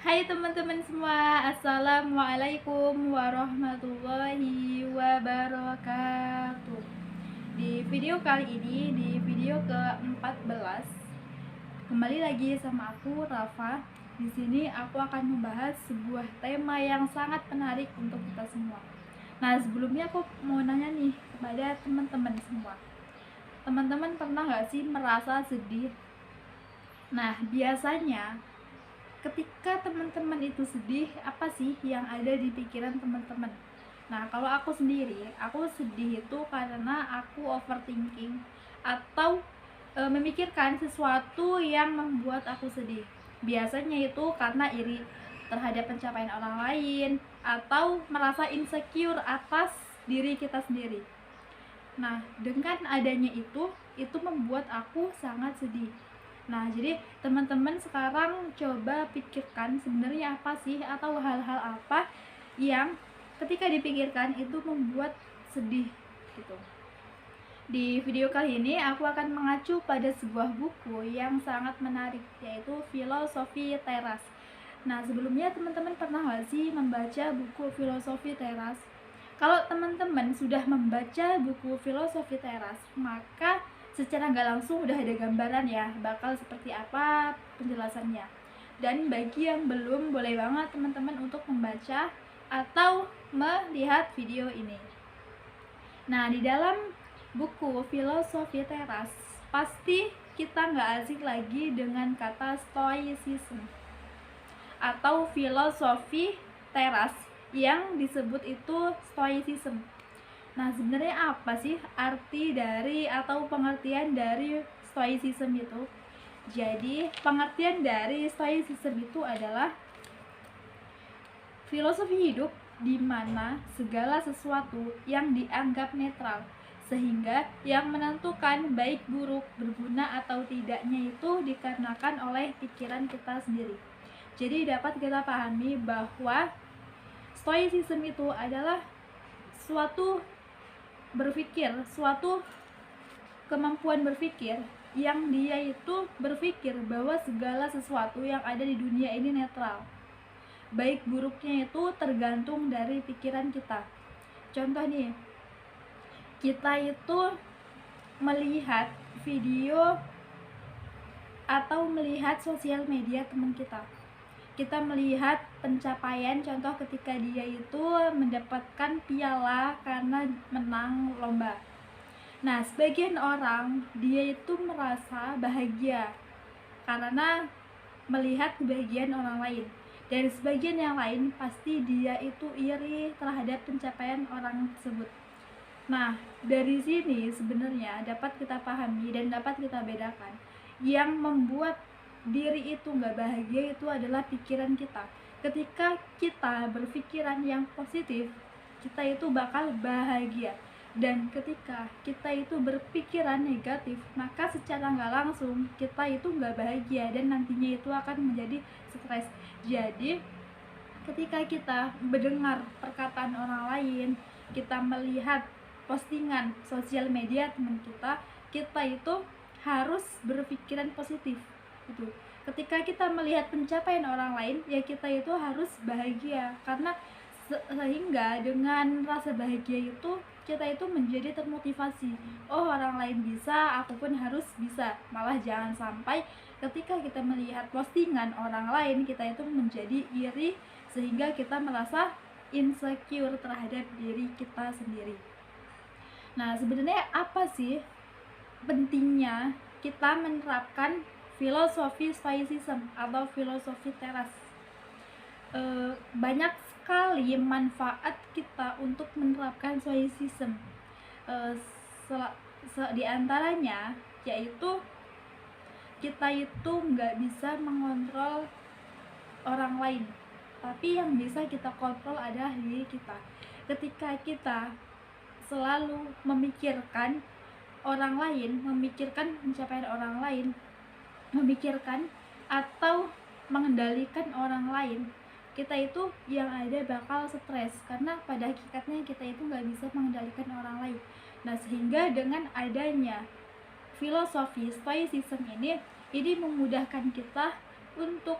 Hai teman-teman semua, Assalamualaikum warahmatullahi wabarakatuh. Di video kali ini, di video ke-14, kembali lagi sama aku Rafa. Di sini aku akan membahas sebuah tema yang sangat menarik untuk kita semua. Nah, sebelumnya aku mau nanya nih kepada teman-teman semua. Teman-teman pernah nggak sih merasa sedih? Nah, biasanya ketika teman-teman itu sedih, apa sih yang ada di pikiran teman-teman? Nah, kalau aku sendiri, aku sedih itu karena aku overthinking atau memikirkan sesuatu yang membuat aku sedih. Biasanya itu karena iri terhadap pencapaian orang lain atau merasa insecure atas diri kita sendiri. Nah, dengan adanya itu membuat aku sangat sedih. Nah, jadi teman-teman sekarang coba pikirkan sebenarnya apa sih atau hal-hal apa yang ketika dipikirkan itu membuat sedih gitu. Di video kali ini aku akan mengacu pada sebuah buku yang sangat menarik, yaitu Filosofi Teras. Nah, sebelumnya teman-teman pernah nggak sih membaca buku Filosofi Teras? Kalau teman-teman sudah membaca buku Filosofi Teras, maka secara nggak langsung udah ada gambaran ya bakal seperti apa penjelasannya. Dan bagi yang belum, boleh banget teman-teman untuk membaca atau melihat video ini. Nah, di dalam buku Filosofi Teras, pasti kita nggak asing lagi dengan kata stoicism atau filosofi teras yang disebut itu stoicism. Nah, sebenarnya apa sih arti dari atau pengertian dari stoicism itu? Jadi, pengertian dari stoicism itu adalah filosofi hidup di mana segala sesuatu yang dianggap netral, sehingga yang menentukan baik buruk, berguna atau tidaknya itu dikarenakan oleh pikiran kita sendiri. Jadi dapat kita pahami bahwa stoicism itu adalah suatu berpikir, suatu kemampuan berpikir yang dia itu berpikir bahwa segala sesuatu yang ada di dunia ini netral. Baik buruknya itu tergantung dari pikiran kita. Contoh nih, kita itu melihat video atau melihat sosial media teman kita melihat pencapaian, contoh ketika dia itu mendapatkan piala karena menang lomba. Nah, sebagian orang dia itu merasa bahagia karena melihat kebahagiaan orang lain, dan sebagian yang lain pasti dia itu iri terhadap pencapaian orang tersebut. Nah, dari sini sebenarnya dapat kita pahami dan dapat kita bedakan, yang membuat diri itu nggak bahagia itu adalah pikiran kita. Ketika kita berpikiran yang positif, kita itu bakal bahagia. Dan ketika kita itu berpikiran negatif, maka secara nggak langsung kita itu nggak bahagia dan nantinya itu akan menjadi stres. Jadi ketika kita mendengar perkataan orang lain, kita melihat postingan sosial media teman kita itu harus berpikiran positif gitu. Ketika kita melihat pencapaian orang lain, ya kita itu harus bahagia, karena sehingga dengan rasa bahagia itu kita itu menjadi termotivasi. Oh, orang lain bisa, aku pun harus bisa. Malah jangan sampai ketika kita melihat postingan orang lain, kita itu menjadi iri sehingga kita merasa insecure terhadap diri kita sendiri. Nah, sebenarnya apa sih pentingnya kita menerapkan filosofi stoicism atau filosofi teras? Banyak sekali manfaat kita untuk menerapkan stoicism. Di antaranya yaitu kita itu nggak bisa mengontrol orang lain, tapi yang bisa kita kontrol adalah diri kita. Ketika kita selalu memikirkan orang lain, memikirkan pencapaian orang lain, memikirkan atau mengendalikan orang lain, kita itu yang ada bakal stres, karena pada hakikatnya kita itu nggak bisa mengendalikan orang lain. Nah, sehingga dengan adanya filosofi stoicism ini memudahkan kita untuk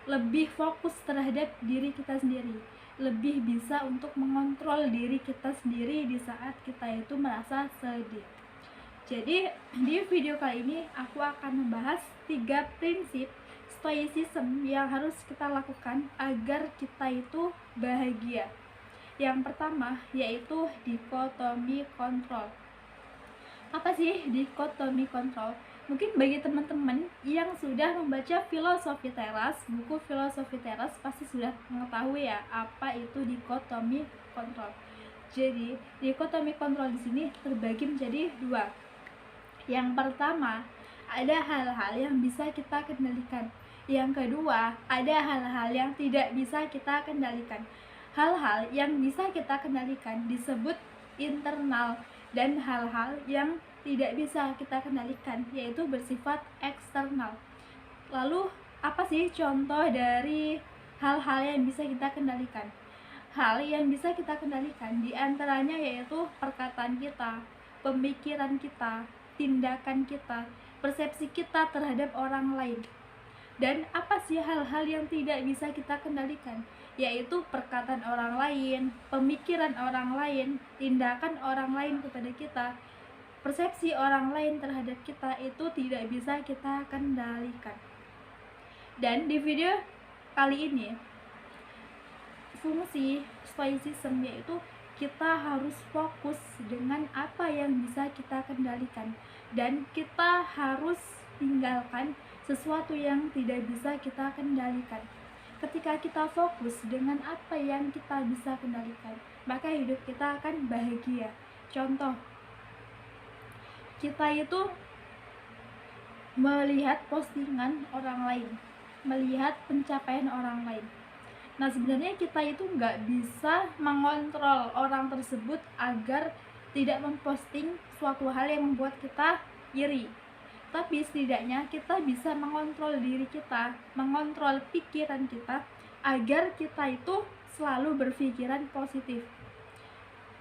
lebih fokus terhadap diri kita sendiri, lebih bisa untuk mengontrol diri kita sendiri di saat kita itu merasa sedih. Jadi di video kali ini aku akan membahas 3 prinsip stoicism yang harus kita lakukan agar kita itu bahagia. Yang pertama yaitu dikotomi kontrol. Apa sih dikotomi kontrol? Mungkin bagi teman-teman yang sudah membaca filosofi teras, buku filosofi teras pasti sudah mengetahui ya apa itu dikotomi kontrol. Jadi dikotomi kontrol di sini terbagi menjadi 2. Yang pertama, ada hal-hal yang bisa kita kendalikan. Yang kedua, ada hal-hal yang tidak bisa kita kendalikan. Hal-hal yang bisa kita kendalikan disebut internal, dan hal-hal yang tidak bisa kita kendalikan yaitu bersifat eksternal. Lalu, apa sih contoh dari hal-hal yang bisa kita kendalikan? Hal yang bisa kita kendalikan diantaranya yaitu perkataan kita, pemikiran kita, tindakan kita, persepsi kita terhadap orang lain. Dan apa sih hal-hal yang tidak bisa kita kendalikan? Yaitu perkataan orang lain, pemikiran orang lain, tindakan orang lain kepada kita, persepsi orang lain terhadap kita itu tidak bisa kita kendalikan. Dan di video kali ini, fungsi stoicism yaitu kita harus fokus dengan apa yang bisa kita kendalikan, dan kita harus tinggalkan sesuatu yang tidak bisa kita kendalikan. Ketika kita fokus dengan apa yang kita bisa kendalikan, maka hidup kita akan bahagia. Contoh, kita itu melihat postingan orang lain, melihat pencapaian orang lain. Nah, sebenarnya kita itu nggak bisa mengontrol orang tersebut agar tidak memposting suatu hal yang membuat kita iri. Tapi setidaknya kita bisa mengontrol diri kita, mengontrol pikiran kita agar kita itu selalu berpikiran positif.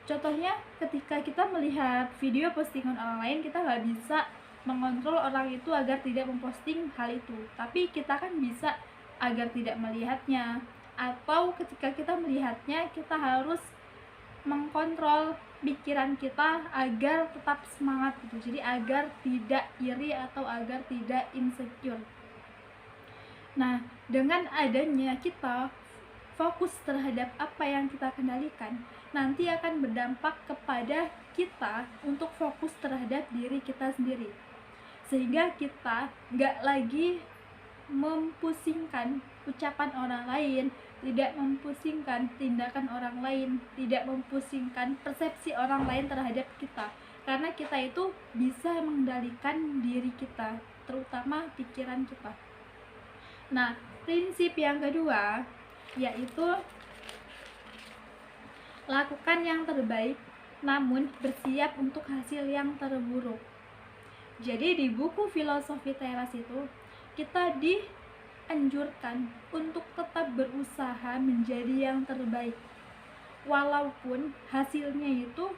Contohnya, ketika kita melihat video postingan orang lain, kita nggak bisa mengontrol orang itu agar tidak memposting hal itu. Tapi kita kan bisa agar tidak melihatnya. Atau ketika kita melihatnya, kita harus mengkontrol pikiran kita agar tetap semangat gitu. Jadi agar tidak iri atau agar tidak insecure. Nah, dengan adanya kita fokus terhadap apa yang kita kendalikan, nanti akan berdampak kepada kita untuk fokus terhadap diri kita sendiri. Sehingga kita nggak lagi mempusingkan ucapan orang lain, tidak mempusingkan tindakan orang lain, tidak mempusingkan persepsi orang lain terhadap kita, karena kita itu bisa mengendalikan diri kita, terutama pikiran kita. Nah, prinsip yang kedua yaitu lakukan yang terbaik namun bersiap untuk hasil yang terburuk. Jadi di buku filosofi teras itu kita dianjurkan untuk tetap berusaha menjadi yang terbaik, walaupun hasilnya itu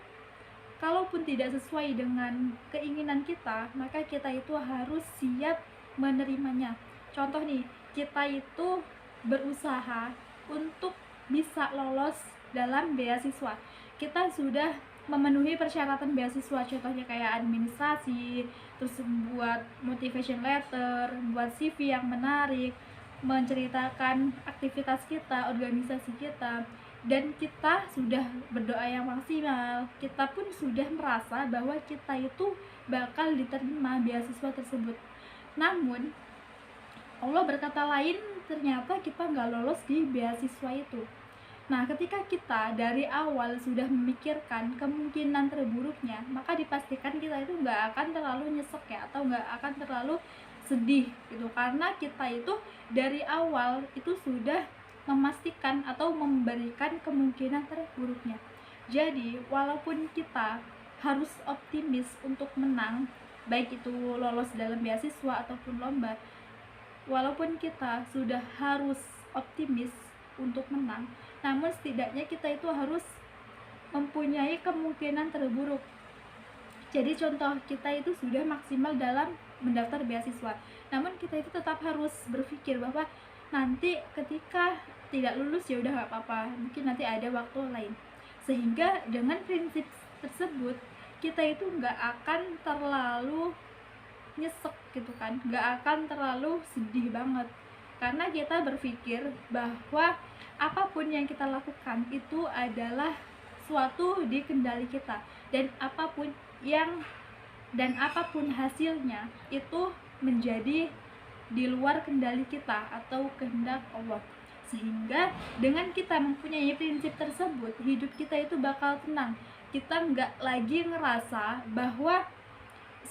kalaupun tidak sesuai dengan keinginan kita, maka kita itu harus siap menerimanya. Contoh nih, kita itu berusaha untuk bisa lolos dalam beasiswa. Kita sudah memenuhi persyaratan beasiswa, contohnya kayak administrasi, terus buat motivation letter, buat CV yang menarik, menceritakan aktivitas kita, organisasi kita, dan kita sudah berdoa yang maksimal. Kita pun sudah merasa bahwa kita itu bakal diterima beasiswa tersebut. Namun Allah berkata lain, ternyata kita nggak lolos di beasiswa itu. Nah, ketika kita dari awal sudah memikirkan kemungkinan terburuknya, maka dipastikan kita itu nggak akan terlalu nyesek ya, atau nggak akan terlalu sedih gitu, karena kita itu dari awal itu sudah memastikan atau memberikan kemungkinan terburuknya. Jadi, walaupun kita harus optimis untuk menang, baik itu lolos dalam beasiswa ataupun lomba, walaupun kita sudah harus optimis untuk menang, namun setidaknya kita itu harus mempunyai kemungkinan terburuk. Jadi contoh, kita itu sudah maksimal dalam mendaftar beasiswa, namun kita itu tetap harus berpikir bahwa nanti ketika tidak lulus ya udah nggak apa-apa, mungkin nanti ada waktu lain. Sehingga dengan prinsip tersebut kita itu nggak akan terlalu nyesek gitu kan, nggak akan terlalu sedih banget, karena kita berpikir bahwa apapun yang kita lakukan itu adalah suatu di kendali kita, dan apapun hasilnya itu menjadi di luar kendali kita atau kehendak Allah. Sehingga dengan kita mempunyai prinsip tersebut, hidup kita itu bakal tenang. Kita nggak lagi ngerasa bahwa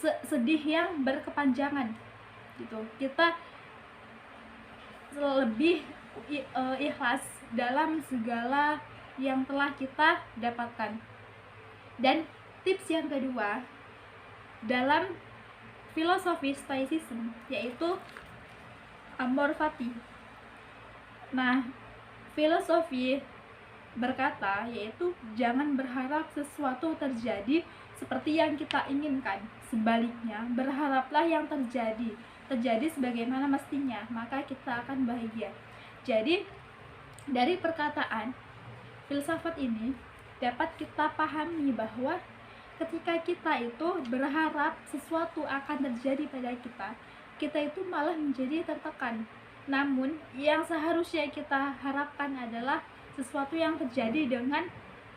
sedih yang berkepanjangan gitu. Kita lebih ikhlas dalam segala yang telah kita dapatkan. Dan tips yang kedua dalam filosofi Stoicism yaitu amor fati. Nah, filosofi berkata yaitu jangan berharap sesuatu terjadi seperti yang kita inginkan. Sebaliknya, berharaplah yang terjadi sebagaimana mestinya, maka kita akan bahagia. Jadi, dari perkataan filsafat ini dapat kita pahami bahwa ketika kita itu berharap sesuatu akan terjadi pada kita itu malah menjadi tertekan. Namun, yang seharusnya kita harapkan adalah sesuatu yang terjadi dengan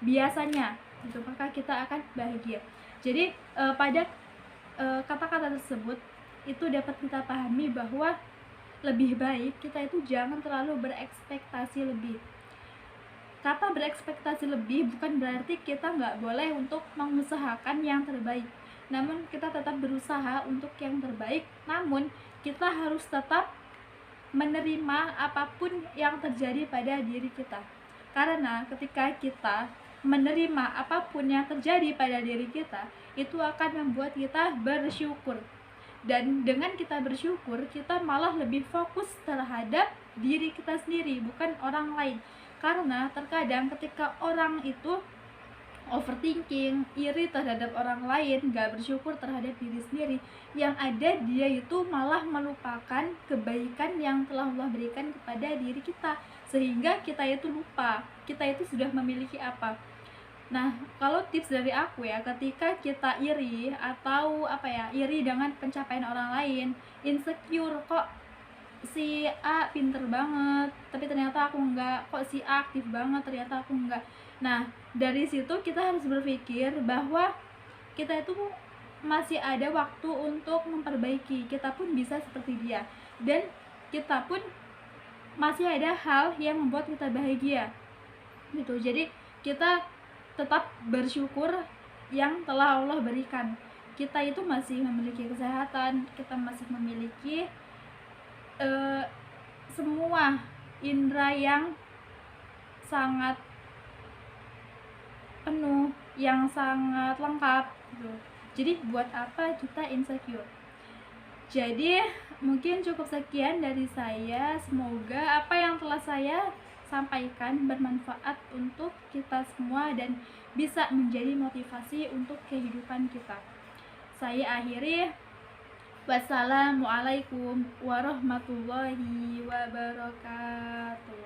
biasanya, gitu, maka kita akan bahagia. Jadi pada kata-kata tersebut itu dapat kita pahami bahwa lebih baik kita itu jangan terlalu berekspektasi lebih. Kata berekspektasi lebih bukan berarti kita nggak boleh untuk mengusahakan yang terbaik, namun kita tetap berusaha untuk yang terbaik, namun kita harus tetap menerima apapun yang terjadi pada diri kita. Karena ketika kita menerima apapun yang terjadi pada diri kita, itu akan membuat kita bersyukur. Dan dengan kita bersyukur, kita malah lebih fokus terhadap diri kita sendiri, bukan orang lain. Karena terkadang ketika orang itu overthinking, iri terhadap orang lain, gak bersyukur terhadap diri sendiri, yang ada dia itu malah melupakan kebaikan yang telah Allah berikan kepada diri kita, sehingga kita itu lupa kita itu sudah memiliki apa. Nah, kalau tips dari aku ya, ketika kita iri atau iri dengan pencapaian orang lain, insecure, kok si A pinter banget tapi ternyata aku enggak, kok si A aktif banget ternyata aku enggak. Nah, dari situ kita harus berpikir bahwa kita itu masih ada waktu untuk memperbaiki, kita pun bisa seperti dia, dan kita pun masih ada hal yang membuat kita bahagia gitu. Jadi kita tetap bersyukur yang telah Allah berikan. Kita itu masih memiliki kesehatan, kita masih memiliki semua indera yang sangat penuh, yang sangat lengkap gitu. Jadi buat apa kita insecure? Jadi mungkin cukup sekian dari saya. Semoga apa yang telah saya sampaikan bermanfaat untuk kita semua dan bisa menjadi motivasi untuk kehidupan kita. Saya akhiri. Wassalamualaikum warahmatullahi wabarakatuh.